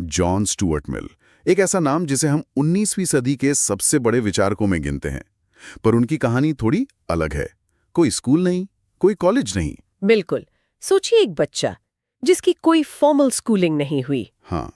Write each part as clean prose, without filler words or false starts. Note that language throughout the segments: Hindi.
जॉन स्टुअर्ट मिल, एक ऐसा नाम जिसे हम 19वीं सदी के सबसे बड़े विचारकों में गिनते हैं। पर उनकी कहानी थोड़ी अलग है। कोई स्कूल नहीं, कोई कॉलेज नहीं। बिल्कुल। सोचिए एक बच्चा जिसकी कोई फॉर्मल स्कूलिंग नहीं हुई। हाँ,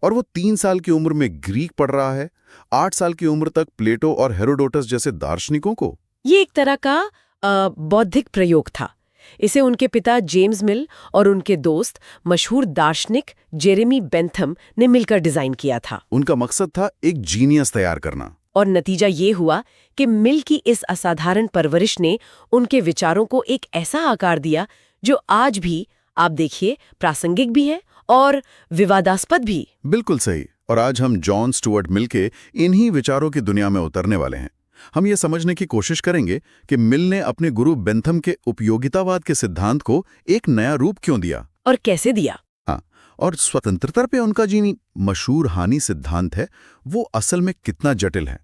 और वो 3 साल की उम्र में ग्रीक पढ़ रहा है, 8 साल की उम्र तक प्लेटो और हेरोडोटस जैसे दार्शनिकों को। ये एक तरह का बौद्धिक प्रयोग था। इसे उनके पिता जेम्स मिल और उनके दोस्त मशहूर दार्शनिक जेरेमी बेंथम ने मिलकर डिजाइन किया था। उनका मकसद था एक जीनियस तैयार करना। और नतीजा ये हुआ कि मिल की इस असाधारण परवरिश ने उनके विचारों को एक ऐसा आकार दिया जो आज भी, आप देखिए, प्रासंगिक भी है और विवादास्पद भी। बिल्कुल सही। और आज हम जॉन स्टुअर्ट मिल के इन्हीं विचारों की दुनिया में उतरने वाले हैं। हम ये समझने की कोशिश करेंगे कि मिल ने अपने गुरु बेंथम के उपयोगितावाद के सिद्धांत को एक नया रूप क्यों दिया और कैसे दिया। हाँ, और स्वतंत्रता पे उनका जी मशहूर हानि सिद्धांत है, वो असल में कितना जटिल है।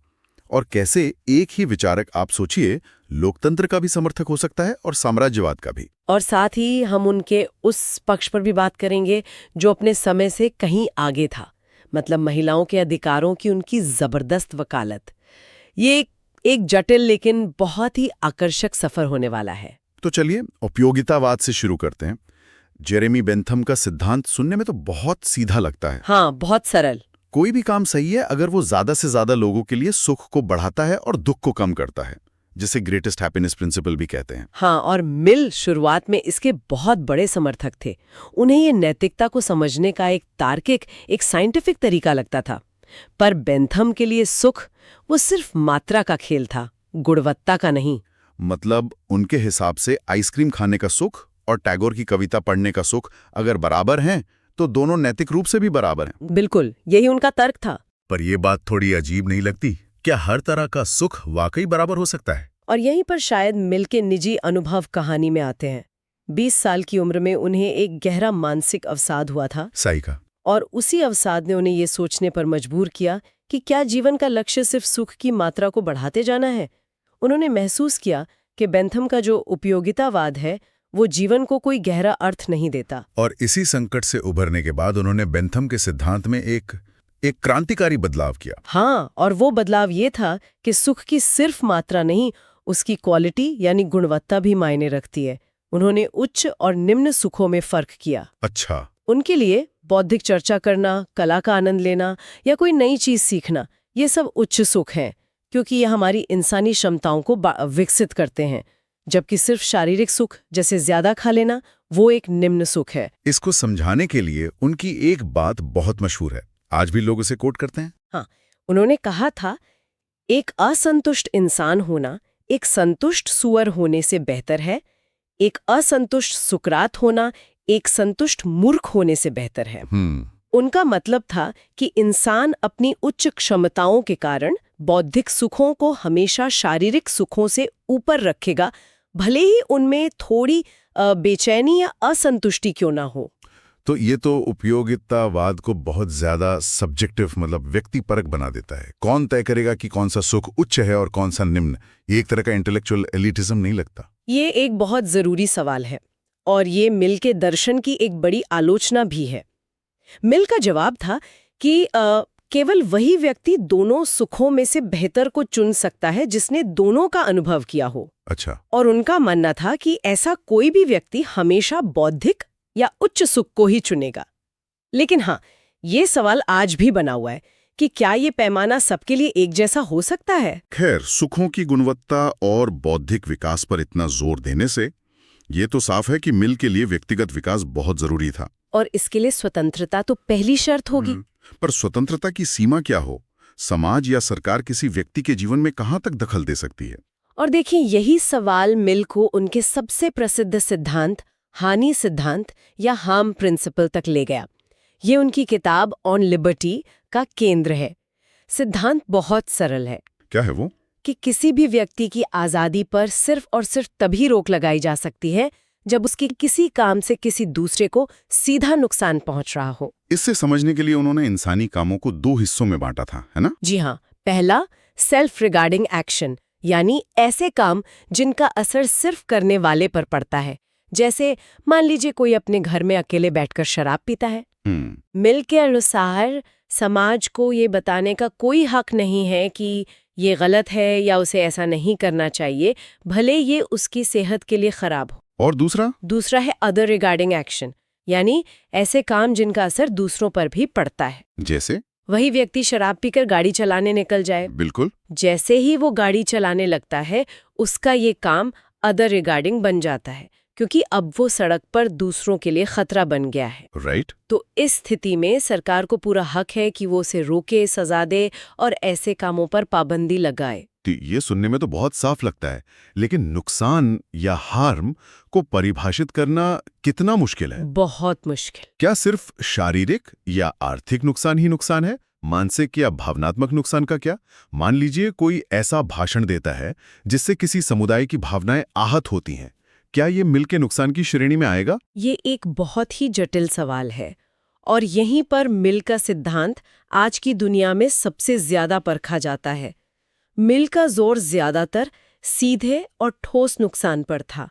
और कैसे एक ही विचारक, आप सोचिए, लोकतंत्र का भी समर्थक हो सकता है और साम्राज्यवाद का भी। और साथ ही हम उनके उस पक्ष पर भी बात करेंगे जो अपने समय से कहीं आगे था, मतलब महिलाओं के अधिकारों की उनकी जबरदस्त वकालत। ये एक जटिल लेकिन बहुत ही आकर्षक सफर होने वाला है। तो चलिए उपयोगितावाद से शुरू करते हैं। जेरेमी बेंथम का सिद्धांत सुनने में तो बहुत सीधा लगता है। हाँ, बहुत सरल। कोई भी काम सही है अगर वो ज्यादा से ज्यादा लोगों के लिए सुख को बढ़ाता है और दुख को कम करता है, जिसे ग्रेटेस्ट हैप्पीनेस प्रिंसिपल भी कहते हैं। हाँ, और मिल शुरुआत में इसके बहुत बड़े समर्थक थे। उन्हें ये नैतिकता को समझने का एक तार्किक, एक साइंटिफिक तरीका लगता था। पर बेंथम के लिए सुख वो सिर्फ मात्रा का खेल था, गुणवत्ता का नहीं। मतलब उनके हिसाब से आइसक्रीम खाने का सुख और टैगोर की कविता पढ़ने का सुख अगर बराबर हैं, तो दोनों नैतिक रूप से भी बराबर हैं। बिल्कुल, यही उनका तर्क था। पर यह बात थोड़ी अजीब नहीं लगती? क्या हर तरह का सुख वाकई बराबर हो सकता है? और यहीं पर शायद मिल के निजी अनुभव कहानी में आते हैं। 20 साल की उम्र में उन्हें एक गहरा मानसिक अवसाद हुआ था। सही कहा। और उसी अवसाद ने उन्हें ये सोचने पर मजबूर किया कि क्या जीवन का लक्ष्य सिर्फ सुख की मात्रा को बढ़ाते जाना है। उन्होंने महसूस किया कि बेंथम का जो उपयोगितावाद है वो जीवन को कोई गहरा अर्थ नहीं देता। और इसी संकट से उभरने के बाद उन्होंने बेंथम के सिद्धांत में एक क्रांतिकारी बदलाव किया। हाँ, और वो बदलाव ये था कि सुख की सिर्फ मात्रा नहीं, उसकी क्वालिटी यानी गुणवत्ता भी मायने रखती है। उन्होंने उच्च और निम्न सुखों में फर्क किया। अच्छा। उनके लिए बौद्धिक चर्चा करना, कला का आनंद लेना या कोई नई चीज सीखना, ये सब उच्च सुख हैं, क्योंकि ये हमारी इंसानी क्षमताओं को विकसित करते हैं। जबकि सिर्फ शारीरिक सुख, जैसे ज्यादा खा लेना, वो एक निम्न सुख है। इसको समझाने के लिए उनकी एक बात बहुत मशहूर है, आज भी लोग उसे कोट करते हैं। हाँ, उन्होंने कहा था, एक असंतुष्ट इंसान होना एक संतुष्ट सुअर होने से बेहतर है। एक असंतुष्ट सुकरात होना एक संतुष्ट मूर्ख होने से बेहतर है। उनका मतलब था कि इंसान अपनी उच्च क्षमताओं के कारण बौद्धिक सुखों को हमेशा शारीरिक सुखों से ऊपर रखेगा, भले ही उनमें थोड़ी बेचैनी या असंतुष्टि क्यों ना हो। तो ये तो उपयोगितावाद को बहुत ज्यादा सब्जेक्टिव, मतलब व्यक्तिपरक बना देता है। कौन तय करेगा कि कौन सा सुख उच्च है और कौन सा निम्न? ये एक तरह का इंटेलेक्चुअल एलिटिज्म नहीं लगता? ये एक बहुत जरूरी सवाल है और ये मिल के दर्शन की एक बड़ी आलोचना भी है। मिल का जवाब था कि केवल वही व्यक्ति दोनों सुखों में से बेहतर को चुन सकता है जिसने दोनों का अनुभव किया हो। अच्छा। और उनका मानना था कि ऐसा कोई भी व्यक्ति हमेशा बौद्धिक या उच्च सुख को ही चुनेगा। लेकिन हाँ, ये सवाल आज भी बना हुआ है कि क्या ये पैमाना सबके लिए एक जैसा हो सकता है? खैर, सुखों की गुणवत्ता और बौद्धिक विकास पर इतना जोर देने से ये तो साफ है कि मिल के लिए व्यक्तिगत विकास बहुत जरूरी था। और इसके लिए स्वतंत्रता तो पहली शर्त होगी। पर स्वतंत्रता की सीमा क्या हो? समाज या सरकार किसी व्यक्ति के जीवन में कहां तक दखल दे सकती है? और देखिए, यही सवाल मिल को उनके सबसे प्रसिद्ध सिद्धांत, हानि सिद्धांत या हार्म प्रिंसिपल तक ले गया। ये उनकी किताब ऑन लिबर्टी का केंद्र है। सिद्धांत बहुत सरल है। क्या है वो? कि किसी भी व्यक्ति की आज़ादी पर सिर्फ और सिर्फ तभी रोक लगाई जा सकती है जब उसके किसी काम से किसी दूसरे को सीधा नुकसान पहुंच रहा हो। इससे समझने के लिए उन्होंने इंसानी कामों को 2 हिस्सों में बांटा था, है ना? जी हाँ। पहला, सेल्फ रिगार्डिंग एक्शन, यानी ऐसे काम जिनका असर सिर्फ करने वाले पर पड़ता है, जैसे मान लीजिए कोई अपने घर में अकेले बैठकर शराब पीता है। मिल के अनुसार समाज को ये बताने का कोई हक नहीं है कि ये गलत है या उसे ऐसा नहीं करना चाहिए, भले ये उसकी सेहत के लिए खराब हो। और दूसरा है अदर रिगार्डिंग एक्शन, यानी ऐसे काम जिनका असर दूसरों पर भी पड़ता है। जैसे वही व्यक्ति शराब पीकर गाड़ी चलाने निकल जाए, बिल्कुल, जैसे ही वो गाड़ी चलाने लगता है उसका ये काम अदर रिगार्डिंग बन जाता है, क्योंकि अब वो सड़क पर दूसरों के लिए खतरा बन गया है। राइट। तो इस स्थिति में सरकार को पूरा हक है कि वो उसे रोके, सजा दे और ऐसे कामों पर पाबंदी लगाए। ये सुनने में तो बहुत साफ लगता है, लेकिन नुकसान या हार्म को परिभाषित करना कितना मुश्किल है? बहुत मुश्किल। क्या सिर्फ शारीरिक या आर्थिक नुकसान ही नुकसान है? मानसिक या भावनात्मक नुकसान का क्या? मान लीजिए कोई ऐसा भाषण देता है जिससे किसी समुदाय की भावनाएं आहत होती हैं, क्या ये मिल के नुकसान की श्रेणी में आएगा? ये एक बहुत ही जटिल सवाल है और यहीं पर मिल का सिद्धांत आज की दुनिया में सबसे ज्यादा परखा जाता है। मिल का जोर ज्यादातर सीधे और ठोस नुकसान पर था।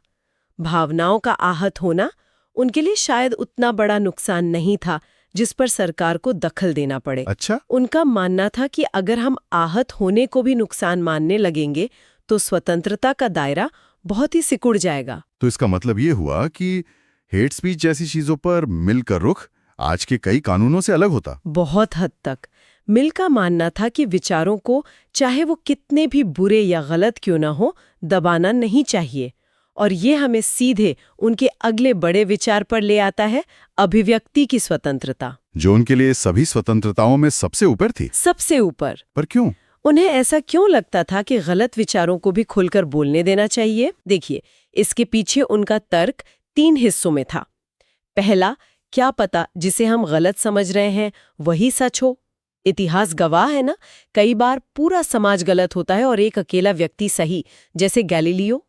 भावनाओं का आहत होना उनके लिए शायद उतना बड़ा नुकसान नहीं था जिस पर सरकार को दखल देना पड़े। अच्छा, उनका मानना था कि अगर हम आहत होने को भी नुकसान मानने लगेंगे तो स्वतंत्रता का दायरा बहुत ही सिकुड़ जाएगा। तो इसका मतलब ये हुआ कि हेट स्पीच जैसी चीजों पर मिल का रुख आज के कई कानूनों से अलग होता। बहुत हद तक मिल का मानना था कि विचारों को, चाहे वो कितने भी बुरे या गलत क्यों ना हो, दबाना नहीं चाहिए। और ये हमें सीधे उनके अगले बड़े विचार पर ले आता है, अभिव्यक्ति की स्वतंत्रता, जो उनके लिए सभी स्वतंत्रताओं में सबसे ऊपर थी। सबसे ऊपर। पर क्यों? उन्हें ऐसा क्यों लगता था कि गलत विचारों को भी खुलकर बोलने देना चाहिए? देखिए, इसके पीछे उनका तर्क 3 हिस्सों में था। पहला, क्या पता जिसे हम गलत समझ रहे हैं वही सच हो। इतिहास गवाह है ना, कई बार पूरा समाज गलत होता है और एक अकेला व्यक्ति सही, जैसे गैलीलियो।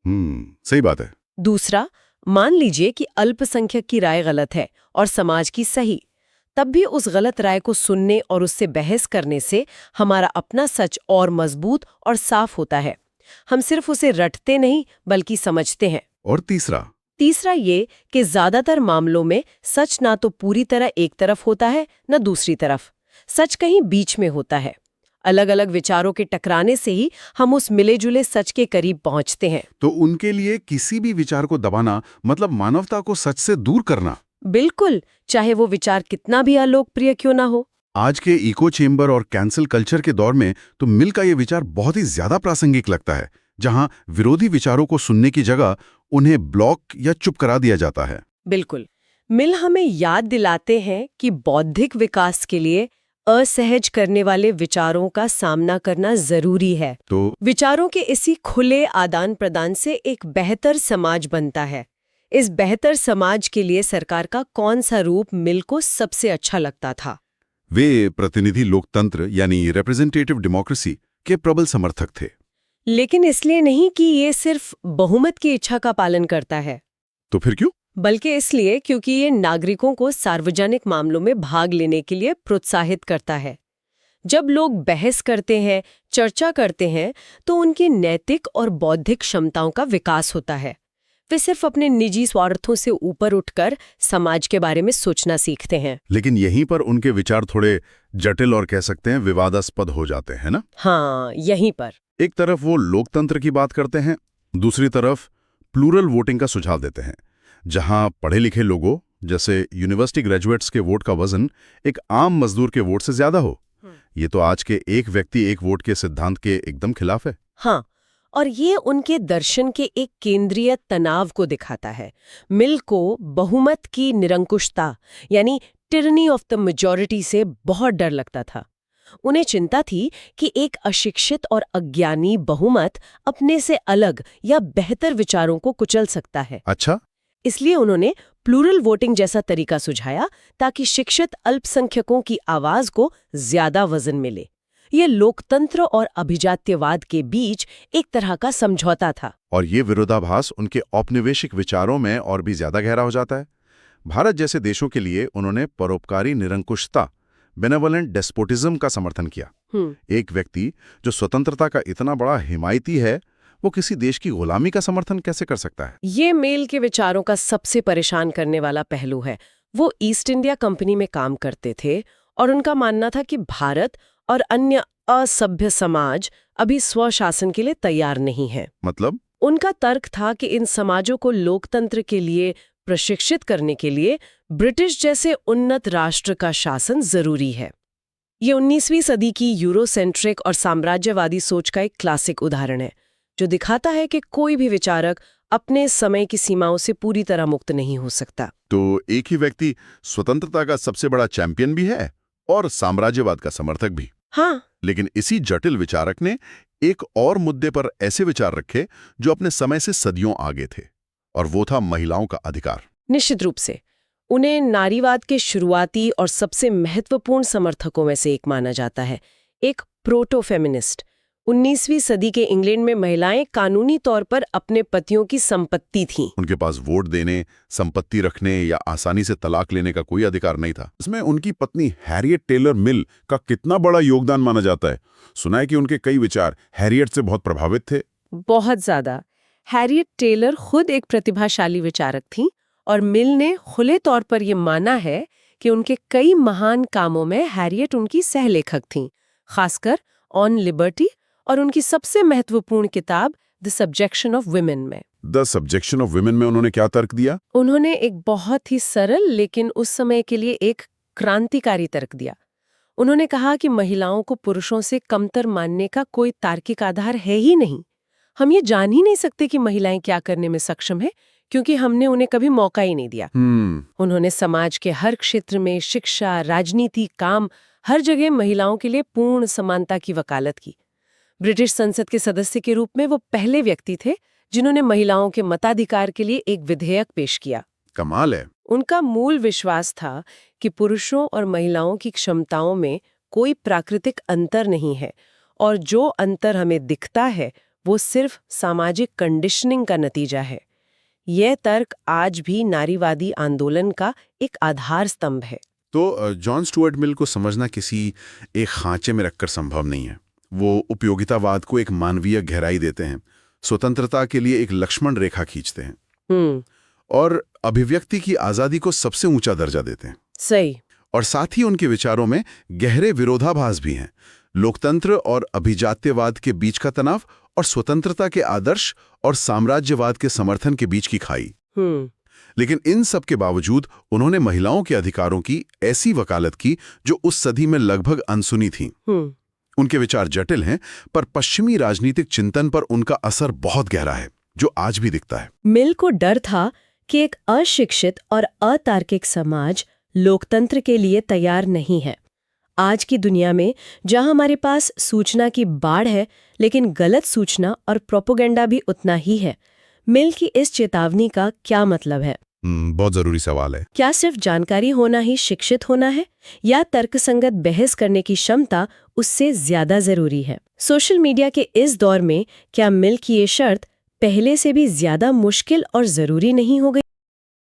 सही बात है। दूसरा, मान लीजिए कि अल्पसंख्यक की राय गलत है और समाज की सही, तब भी उस गलत राय को सुनने और उससे बहस करने से हमारा अपना सच और मजबूत और साफ होता है। हम सिर्फ उसे रटते नहीं बल्कि समझते हैं। और तीसरा ये कि ज्यादातर मामलों में सच ना तो पूरी तरह एक तरफ होता है न दूसरी तरफ, सच कहीं बीच में होता है। अलग अलग विचारों के टकराने से ही हम उस मिले जुले सच के करीब पहुंचते हैं। तो उनके लिए किसी भी विचार को दबाना मतलब मानवता को सच से दूर करना। बिल्कुल, चाहे वो विचार कितना भी अलोकप्रिय क्यों ना हो। आज के इको चेम्बर और कैंसल कल्चर के दौर में तो मिल का ये विचार बहुत ही ज्यादा प्रासंगिक लगता है, जहां विरोधी विचारों को सुनने की जगह उन्हें ब्लॉक या चुप करा दिया जाता है। बिल्कुल, मिल हमें याद दिलाते हैं कि बौद्धिक विकास के लिए असहज करने वाले विचारों का सामना करना जरूरी है। तो विचारों के इसी खुले आदान प्रदान से एक बेहतर समाज बनता है। इस बेहतर समाज के लिए सरकार का कौन सा रूप मिल को सबसे अच्छा लगता था? वे प्रतिनिधि लोकतंत्र यानी रिप्रेजेंटेटिव डेमोक्रेसी के प्रबल समर्थक थे। लेकिन इसलिए नहीं कि ये सिर्फ बहुमत की इच्छा का पालन करता है। तो फिर क्यों? बल्कि इसलिए क्योंकि ये नागरिकों को सार्वजनिक मामलों में भाग लेने के लिए प्रोत्साहित करता है। जब लोग बहस करते हैं, चर्चा करते हैं, तो उनकी नैतिक और बौद्धिक क्षमताओं का विकास होता है। वे सिर्फ अपने निजी स्वार्थों से ऊपर उठकर समाज के बारे में सोचना सीखते हैं। लेकिन यहीं पर उनके विचार थोड़े जटिल और कह सकते हैं विवादास्पद हो जाते हैं ना? हाँ, यहीं पर एक तरफ वो लोकतंत्र की बात करते हैं, दूसरी तरफ प्लूरल वोटिंग का सुझाव देते हैं, जहां पढ़े लिखे लोगों जैसे यूनिवर्सिटी ग्रेजुएट्स के वोट का वजन एक आम मजदूर के वोट से ज्यादा हो। ये तो आज के एक व्यक्ति एक वोट के सिद्धांत के एकदम खिलाफ है। हाँ, और ये उनके दर्शन के एक केंद्रीय तनाव को दिखाता है। मिल को बहुमत की निरंकुशता यानी टिरनी ऑफ द मेजॉरिटी से बहुत डर लगता था। उन्हें चिंता थी कि एक अशिक्षित और अज्ञानी बहुमत अपने से अलग या बेहतर विचारों को कुचल सकता है। अच्छा, इसलिए उन्होंने प्लूरल वोटिंग जैसा तरीका सुझाया ताकि शिक्षित अल्पसंख्यकों की आवाज को ज्यादा वजन मिले। ये लोकतंत्र और अभिजात्यवाद के बीच एक तरह का समझौता था। और ये विरोधाभास उनके औपनिवेशिक विचारों में और भी ज्यादा गहरा हो जाता है। भारत जैसे देशों के लिए उन्होंने परोपकारी निरंकुशता बेनेवोलेंट डेस्पोटिज्म का समर्थन किया। एक व्यक्ति जो स्वतंत्रता का इतना बड़ा हिमायती है, वो किसी देश की गुलामी का समर्थन कैसे कर सकता है? ये मिल के विचारों का सबसे परेशान करने वाला पहलू है। वो ईस्ट इंडिया कंपनी में काम करते थे और उनका मानना था कि भारत और अन्य असभ्य समाज अभी स्वशासन के लिए तैयार नहीं है। मतलब? उनका तर्क था कि इन समाजों को लोकतंत्र के लिए प्रशिक्षित करने के लिए ब्रिटिश जैसे उन्नत राष्ट्र का शासन जरूरी है। ये 19वीं सदी की यूरोसेंट्रिक और साम्राज्यवादी सोच का एक क्लासिक उदाहरण है, जो दिखाता है कि कोई भी विचारक अपने समय की सीमाओं से पूरी तरह मुक्त नहीं हो सकता। तो एक ही व्यक्ति स्वतंत्रता का सबसे बड़ा चैंपियन भी है और साम्राज्यवाद का समर्थक भी। हाँ, लेकिन इसी जटिल विचारक ने एक और मुद्दे पर ऐसे विचार रखे जो अपने समय से सदियों आगे थे, और वो था महिलाओं का अधिकार। निश्चित रूप से उन्हें नारीवाद के शुरुआती और सबसे महत्वपूर्ण समर्थकों में से एक माना जाता है। एक प्रोटो फेमिनिस्ट। 19वीं सदी के इंग्लैंड में महिलाएं कानूनी तौर पर अपने पतियों की संपत्ति थीं। उनके पास वोट देने, संपत्ति रखने या आसानी से तलाक लेने का कोई अधिकार नहीं था। इसमें उनकी पत्नी हैरियट टेलर मिल का कितना बड़ा योगदान माना जाता है। सुना है कि उनके कई विचार हैरियट से बहुत प्रभावित थे। बहुत ज्यादा। हैरियट टेलर खुद एक प्रतिभाशाली विचारक थीं और मिल ने खुले तौर पर यह माना है कि उनके कई महान कामों में हैरियट उनकी सहलेखक थीं, खासकर ऑन लिबर्टी और उनकी सबसे महत्वपूर्ण किताब द सब्जेक्शन ऑफ वुमेन में। द सब्जेक्शन ऑफ वुमेन में उन्होंने क्या तर्क दिया? उन्होंने एक बहुत ही सरल लेकिन उस समय के लिए एक क्रांतिकारी तर्क दिया। उन्होंने कहा कि महिलाओं को पुरुषों से कमतर मानने का कोई तार्किक आधार है ही नहीं। हम ये जान ही नहीं सकते कि महिलाएं क्या करने में सक्षम है, क्योंकि हमने उन्हें कभी मौका ही नहीं दिया। उन्होंने समाज के हर क्षेत्र में शिक्षा, राजनीति, काम, हर जगह महिलाओं के लिए पूर्ण समानता की वकालत की। ब्रिटिश संसद के सदस्य के रूप में वो पहले व्यक्ति थे जिन्होंने महिलाओं के मताधिकार के लिए एक विधेयक पेश किया। कमाल है। उनका मूल विश्वास था कि पुरुषों और महिलाओं की क्षमताओं में कोई प्राकृतिक अंतर नहीं है और जो अंतर हमें दिखता है वो सिर्फ सामाजिक कंडीशनिंग का नतीजा है। यह तर्क आज भी नारीवादी आंदोलन का एक आधार स्तंभ है। तो जॉन स्टुअर्ट मिल को समझना किसी एक खांचे में रखकर संभव नहीं है। वो उपयोगितावाद को एक मानवीय गहराई देते हैं, स्वतंत्रता के लिए एक लक्ष्मण रेखा खींचते हैं और अभिव्यक्ति की आजादी को सबसे ऊंचा दर्जा देते हैं। सही। और साथ ही उनके विचारों में गहरे विरोधाभास भी हैं। लोकतंत्र और अभिजात्यवाद के बीच का तनाव और स्वतंत्रता के आदर्श और साम्राज्यवाद के समर्थन के बीच की खाई। लेकिन इन सब के बावजूद उन्होंने महिलाओं के अधिकारों की ऐसी वकालत की जो उस सदी में लगभग अनसुनी थी। उनके विचार जटिल हैं, पर पश्चिमी राजनीतिक चिंतन पर उनका असर बहुत गहरा है, जो आज भी दिखता है। मिल को डर था कि एक अशिक्षित और अतार्किक समाज लोकतंत्र के लिए तैयार नहीं है। आज की दुनिया में जहां हमारे पास सूचना की बाढ़ है, लेकिन गलत सूचना और प्रोपेगेंडा भी उतना ही है, मिल की इस चेतावनी का क्या मतलब है? बहुत जरूरी सवाल है। क्या सिर्फ जानकारी होना ही शिक्षित होना है, या तर्कसंगत बहस करने की क्षमता उससे ज्यादा जरूरी है? सोशल मीडिया के इस दौर में क्या मिल की ये शर्त पहले से भी ज्यादा मुश्किल और जरूरी नहीं हो गई?